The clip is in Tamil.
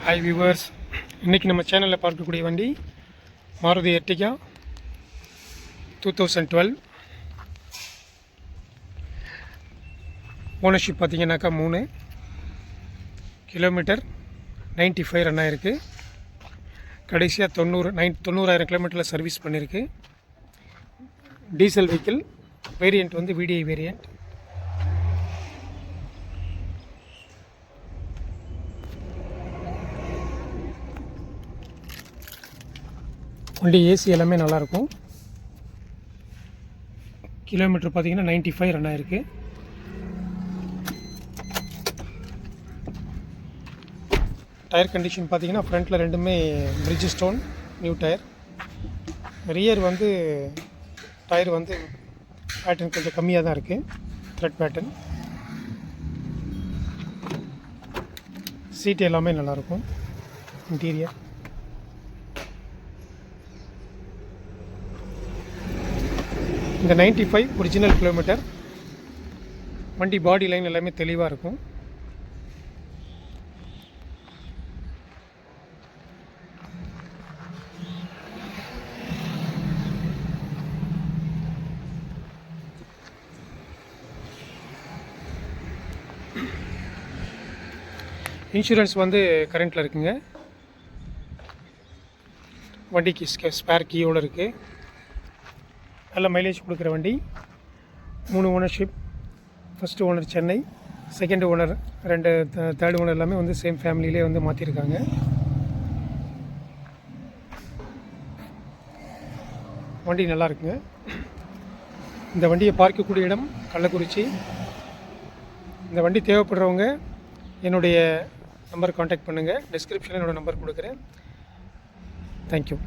ஹாய் வியூவர்ஸ், இன்றைக்கி நம்ம சேனலில் பார்க்கக்கூடிய வண்டி மாருதி எர்டிகா 2012. ஓனர்ஷிப் பார்த்திங்கனாக்கா 3. கிலோமீட்டர் 95 ரன் ஆகிருக்கு. கடைசியாக 90,000 கிலோமீட்டரில் சர்வீஸ் பண்ணியிருக்கு. Diesel vehicle. வேரியண்ட் வந்து VDI வேரியண்ட். வண்டி ஏசி எல்லாமே நல்லாயிருக்கும். கிலோமீட்டர் பார்த்திங்கன்னா 95 ரன் ஆகிருக்கு. டயர் கண்டிஷன் பார்த்திங்கன்னா ஃப்ரண்ட்டில் ரெண்டுமே Bridgestone new tyre. Rear வந்து டயர் வந்து பேட்டர்ன் கொஞ்சம் கம்மியாக தான் இருக்குது, த்ரெட் பேட்டர்ன். சீட் எல்லாமே நல்லாயிருக்கும். இன்டீரியர் இந்த 95 ஒரிஜினல் கிலோமீட்டர். வண்டி பாடி லைன் எல்லாமே தெளிவாக இருக்கும். இன்சூரன்ஸ் வந்து கரண்ட்டில் இருக்குங்க. வண்டிக்கு ஸ்பேர் கீயோடு இருக்குது. நல்ல மைலேஜ் கொடுக்குற வண்டி. 3 ownership. First owner Chennai, second owner third owner எல்லாமே வந்து சேம் ஃபேமிலியிலே வந்து மாற்றிருக்காங்க. வண்டி நல்லா இருக்குங்க. இந்த வண்டியை பார்க்கக்கூடிய இடம் கள்ளக்குறிச்சி. இந்த வண்டி தேவைப்படுறவங்க என்னுடைய நம்பர் காண்டாக்ட் பண்ணுங்கள். டிஸ்கிரிப்ஷனில் என்னோடய நம்பர் கொடுக்குறேன். தேங்க்யூ.